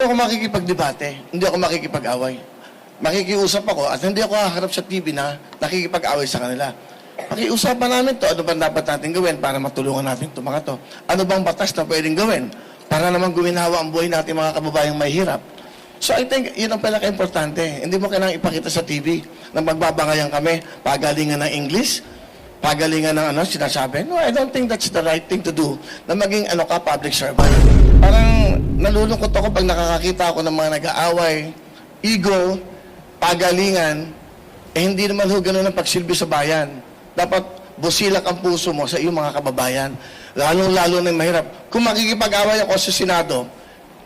Hindi ako makikipagdebate, hindi ako makikipag-away. Makikiusap ako at hindi ako haharap sa TV na nakikipag-away sa kanila. Pakiusapan namin to, ano ba dapat natin gawin para matulungan natin itong mga to? Ano bang batas na pwedeng gawin para naman guminhawa ang buhay natin mga kababayang may hirap? So I think yun ang pinaka-importante. Hindi mo kailangang ipakita sa TV na magbabangayan kami, pagalingan ng English, pagalingan ng sinasabi. No, I don't think that's the right thing to do na maging public servant. Parang nalulungkot ako pag nakakakita ako ng mga nag-aaway, ego, pagalingan, hindi naman ho ganun ang pagsilbi sa bayan. Dapat busilak ang puso mo sa iyong mga kababayan, lalong-lalo na mahirap. Kung makikipag-away ako sa Senado,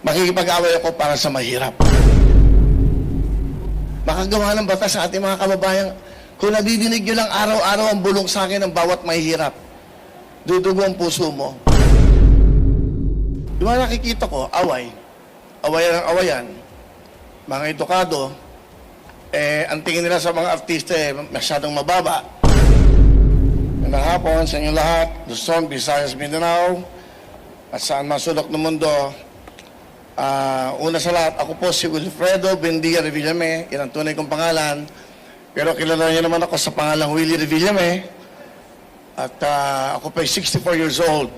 makikipag-away ako para sa mahirap. Makagawa ng batas sa ating mga kababayan. Kung nadidinig nyo lang araw-araw ang bulong sa akin ng bawat mahihirap, dudugo ang puso mo. Yung mga nakikita ko, awayan ang awayan, mga edukado, ang tingin nila sa mga artista masyadong mababa. Magandang hapon sa inyo lahat, Luzon, Visayas, Mindanao, at saan masulok ng mundo. Una sa lahat, ako po si Wilfredo Bendia Revillame, yan ang tunay kong pangalan. Pero kilala niyo naman ako sa pangalang Willie Revillame. At ako pa 64 years old.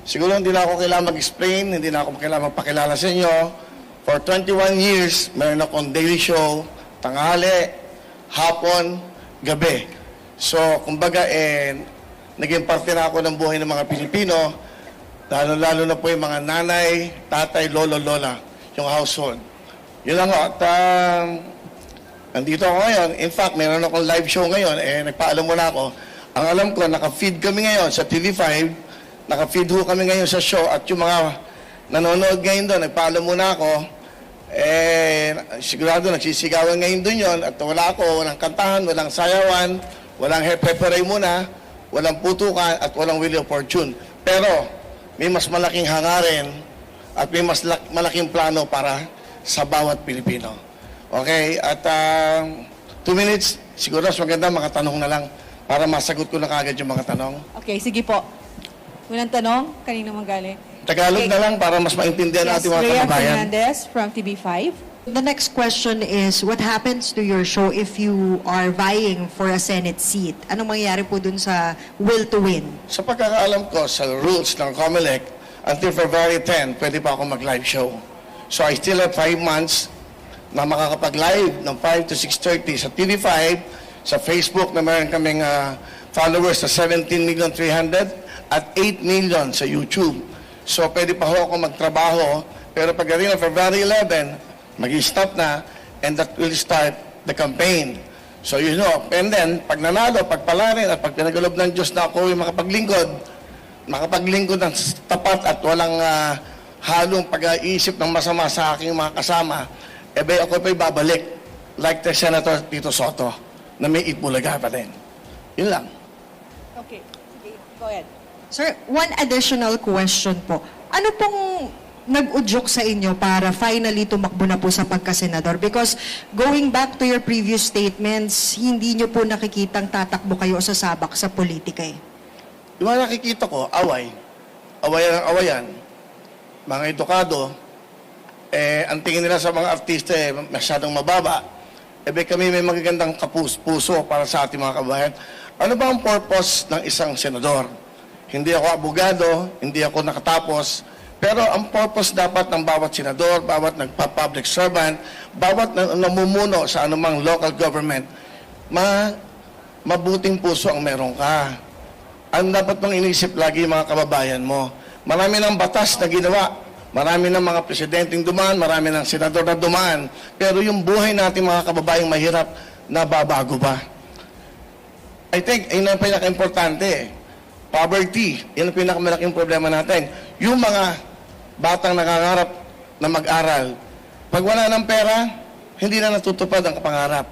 Siguro hindi na ako kailangan mag-explain, hindi na ako kailangan magpakilala sa inyo. For 21 years, meron akong daily show, tanghali, hapon, gabi. So, kumbaga, naging parte na ako ng buhay ng mga Pilipino, lalo na po yung mga nanay, tatay, lolo, lola, yung household. Yun lang ako. At nandito ako ngayon. In fact, meron akong live show ngayon. Nagpaalam muna ako. Ang alam ko, naka-feed kami ngayon sa TV5. Naka-feed ho kami ngayon sa show. At yung mga nanonood ngayon doon, nagpaalam muna ako. Sigurado nagsisigawan ngayon doon yun. At wala ako, walang kantahan, walang sayawan, walang hepe-pere muna, walang putukan, at walang Wheel of Fortune. Pero, may mas malaking hangarin at may mas malaking plano para sa bawat Pilipino. Okay? At 2 minutes, siguro mas maganda mga tanong na lang para masagot ko na kagad yung mga tanong. Okay, sige po. Unang tanong, kanino manggaling? Tagalog na lang para mas maintindihan natin mga Rhea kababayan. Fernandez from TV5. The next question is, what happens to your show if you are vying for a Senate seat? Anong mangyayari po dun sa will to win? Sa pagkakaalam ko, sa rules ng COMELEC, until February 10, pwede pa ako mag-live show. So I still have 5 months na makakapag-live ng 5 to 6:30 sa TV5, sa Facebook na meron kaming followers sa 17,300,000 at 8 million sa YouTube. So pwede pa ho ako magtrabaho, pero pagdating ng February 11, mag-stop na, and that will start the campaign. So you know, and then, pag nanalo, pagpalarin, at pag pinagalob ng Diyos na ako yung makapaglingkod ng tapat at walang halong pag-iisip ng masama sa aking mga kasama, ako pa'y babalik, like the Senator Tito Soto, na may Itbulaga pa din. Yun lang. Okay, sige, go ahead. Sir, one additional question po. Ano pong nag-udyok sa inyo para finally tumakbo na po sa pagkasenador? Because going back to your previous statements, hindi nyo po nakikitang tatakbo kayo sa sabak sa politika eh. Yung mga nakikita ko, awayan ang awayan, mga edukado, ang tingin nila sa mga artista masyadong mababa, kami may magagandang puso para sa ating mga kababayan. Ano ba ang purpose ng isang senador? Hindi ako abogado, hindi ako nakatapos, pero ang purpose dapat ng bawat senador, bawat nagpa-public servant, bawat namumuno sa anumang local government, mabuting puso ang meron ka. Ang dapat mong inisip lagi mga kababayan mo. Marami ng batas na ginawa, marami ng mga presidenteng dumaan, marami ng senador na dumaan, pero yung buhay natin mga kababayang mahirap, nababago ba? I think, yun ang pinaka-importante. Poverty, yun ang pinakamalaking problema natin. Yung mga batang nangangarap na mag-aral, pag wala ng pera, hindi na natutupad ang pangarap.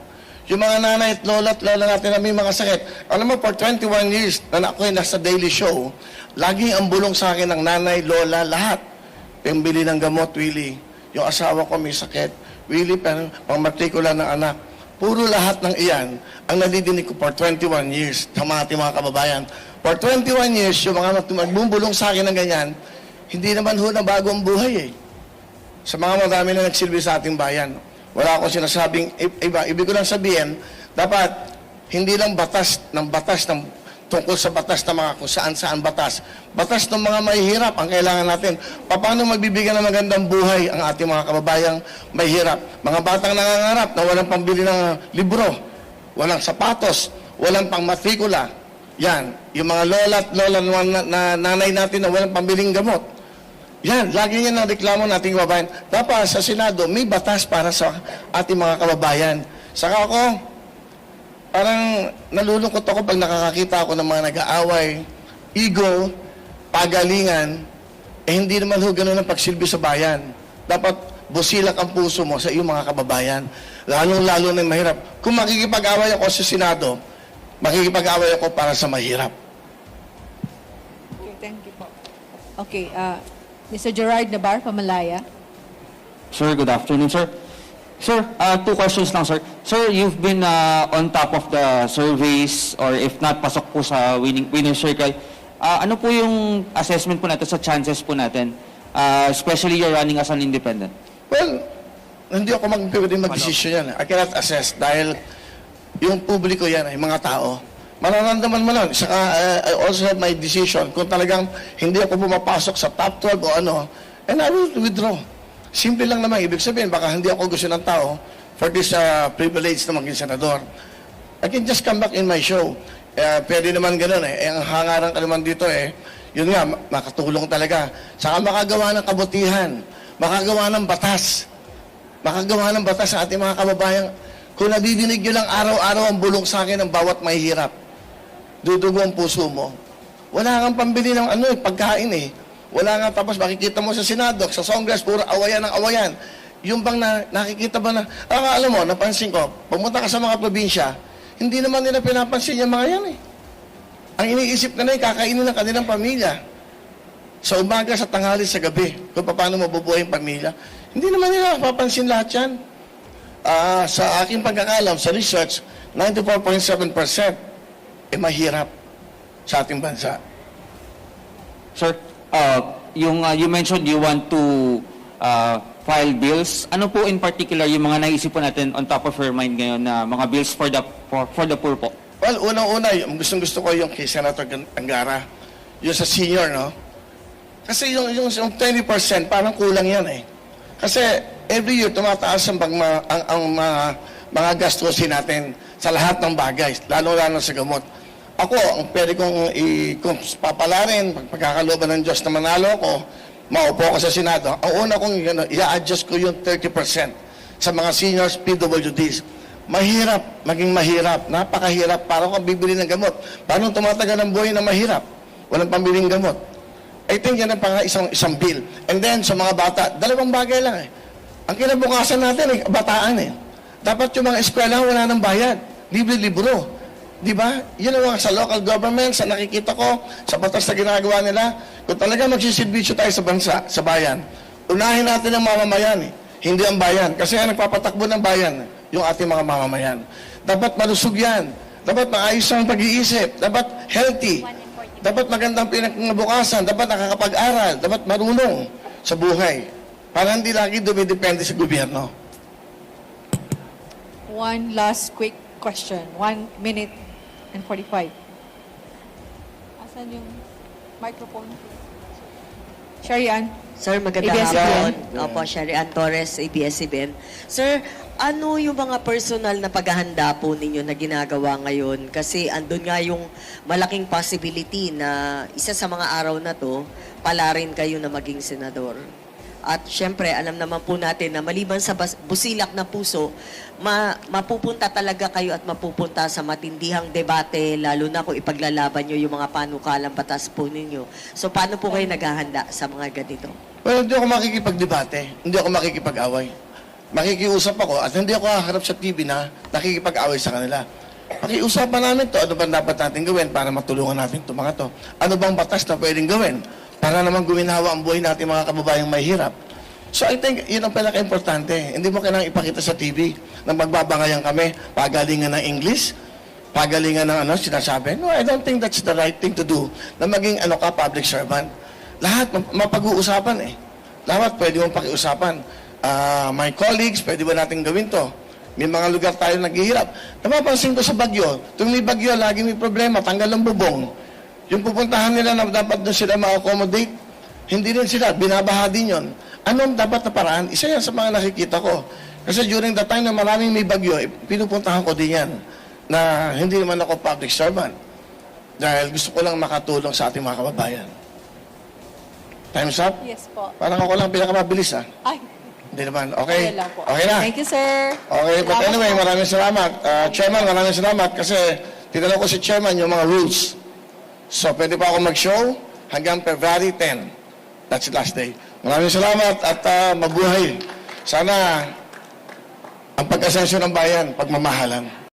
Yung mga nanay at lola natin na may mga sakit. Alam mo, for 21 years na ako'y nasa daily show, laging ang bulong sa akin ng nanay, lola, lahat. Pambili ng gamot, Willie. Yung asawa ko may sakit. Willie, pang-matrikula ng anak. Puro lahat ng iyan ang nadidinig ko for 21 years sa mga kababayan. For 21 years, yung mga magbubulong sa akin ng ganyan, hindi naman ho na bago ang buhay eh. sa mga madami na nagsilbi sa ating bayan. Wala akong sinasabing iba. Ibig ko lang sabihin, dapat hindi lang batas ng tungkol sa batas ng mga kung saan-saan batas. Batas ng mga mahihirap ang kailangan natin. Paano magbibigyan ng magandang buhay ang ating mga kababayang mahihirap? Mga batang nangangarap na walang pambili ng libro, walang sapatos, walang pangmatrikula. Yan, yung mga lola at lola na nanay natin na walang pambiling gamot. Yan, lagi yan ang reklamo nating kababayan. Dapat sa Senado, may batas para sa ating mga kababayan. Saka ako, parang nalulungkot ako pag nakakakita ako ng mga nag-aaway, ego, pagalingan, hindi naman ho ganun ang pagsilbi sa bayan. Dapat busilak ang puso mo sa iyong mga kababayan, lalong-lalo na yung mahirap. Kung makikipag-away ako sa Senado, makikipag-away ako para sa mahirap. Okay, thank you po. Okay, Mr. Gerard Nabar, Pamalaya. Sir, good afternoon, sir. Sir, two questions lang, sir. Sir, you've been on top of the surveys or if not, pasok po sa winner circle. Ano po yung assessment po natin sa chances po natin? Especially you're running as an independent. Well, hindi ako pwedeng mag-desisyon yan. I cannot assess dahil yung publiko yan ay mga tao. Mararamdaman mo lang. Saka, I also have my decision. Kung talagang hindi ako pumapasok sa top 12 o ano, and I will withdraw. Simple lang naman. Ibig sabihin, baka hindi ako gusto ng tao for this privilege na maging senador. I can just come back in my show. Pwede naman ganun eh. Ang hangaran ka naman dito eh, yun nga, makatulong talaga. Saka makagawa ng kabutihan. Makagawa ng batas. Makagawa ng batas sa ating mga kababayan. Kung nadidinig nyo lang araw-araw ang bulong sa akin ng bawat mahihirap, dudugo ang puso mo. Wala kang pambili ng pagkain eh. Wala nga, tapos makikita mo sa Senado, sa Congress, puro awayan ng awayan. Yung bang nakikita ba na, alam mo, napansin ko, pumunta ka sa mga probinsya, hindi naman nila pinapansin yung mga yan eh. Ang iniisip na kakainin ng kanilang pamilya. Sa umaga, sa tanghali, sa gabi, kung paano mabubuhay yung pamilya. Hindi naman nila papansin lahat yan. Sa aking pagkakalam, sa research, 94.7% mahirap sa ating bansa. Sir, you mentioned you want to file bills. Ano po in particular yung mga naisip po natin on top of your mind ngayon na mga bills for the poor po? Well, unang-una, gusto ko yung kay Senator Angara. Yung sa senior, no? Kasi yung 20%, parang kulang yan eh. Kasi every year, tumataas ang mga gastusin natin sa lahat ng bagay, lalo-lalo sa gamot. Ako, ang pwede kung papalarin, pagkakalooban ng Diyos na manalo ko, maupo ko sa Senado, ang una kong i-adjust ko yung 30% sa mga seniors PWDs. Mahirap, maging mahirap, napakahirap, para kung bibili ng gamot. Paano tumatagal ang buhay na mahirap? Walang pambiling gamot. I think yan ang isang bill. And then, sa mga bata, dalawang bagay lang eh. Ang kinabukasan natin eh, bataan eh. Dapat yung mga eskwela wala ng bayad. Libre-libro. Di ba? Yun ang sa local government, sa nakikita ko, sa batas na ginagawa nila. Kung talaga magsisilbisyo tayo sa bansa, sa bayan, unahin natin ang mamamayan eh. Hindi ang bayan. Kasi ang nagpapatakbo ng bayan, yung ating mga mamamayan. Dapat malusog yan. Dapat maayos ang pag-iisip. Dapat healthy. Dapat magandang pinagbukasan. Dapat nakakapag-aral. Dapat marunong sa buhay. Para hindi lagi dumidepende sa gobyerno. One last quick question. 1 minute and 45. Asan yung microphone? Sherry Ann. Sir, magandang ABS-CBN. hapon. Opo, Sherry Ann Torres, ABS-CBN. Sir, ano yung mga personal na paghahanda po ninyo na ginagawa ngayon? Kasi andun nga yung malaking possibility na isa sa mga araw na to, pala rin kayo na maging senador. At syempre, alam naman po natin na maliban sa busilak na puso, mapupunta talaga kayo at mapupunta sa matindihang debate, lalo na kung ipaglalaban nyo yung mga panukalang batas po ninyo. So, paano po kayo naghahanda sa mga ganito? Well, hindi ako makikipagdebate. Hindi ako makikipag-away. Makikiusap ako at hindi ako haharap sa TV na nakikipag-away sa kanila. Pakiusapan namin to, ano ba dapat natin gawin para matulungan natin itong mga to? Ano bang batas na pwedeng gawin para naman guminhawa ang buhay natin mga kababayang mahirap? So I think yun ang pinaka-importante. Hindi mo kailangang ipakita sa TV na magbabangayan kami, pagalingan ng English, pagalingan ng sinasabi. No, I don't think that's the right thing to do na maging public servant. Lahat mapag-uusapan eh. Lahat pwede mong pakiusapan. my colleagues, pwede ba natin gawin to? May mga lugar tayo naghihirap. Napapansin ko sa bagyo, tuwing may bagyo, lagi may problema, tanggal ang bubong. Yung pupuntahan nila na dapat doon sila ma-accommodate, hindi rin sila, binabaha din yun. Anong dapat na paraan? Isa yan sa mga nakikita ko. Kasi during the time na maraming may bagyo, pinupuntahan ko din yan na hindi naman ako public servant. Dahil gusto ko lang makatulong sa ating mga kababayan. Time's up? Yes po. Parang ako lang pinakamabilis ah. Ay, Hindi naman. Okay? okay lang po. Okay na? Thank you, sir. Okay, but Salamat anyway, po. maraming salamat. Chairman, maraming salamat kasi tinanong ko si Chairman yung mga rules. So, pwede pa ako mag-show hanggang February 10. That's the last day. Maraming salamat at mabuhay. Sana ang pag-asensyo ng bayan, pagmamahalan.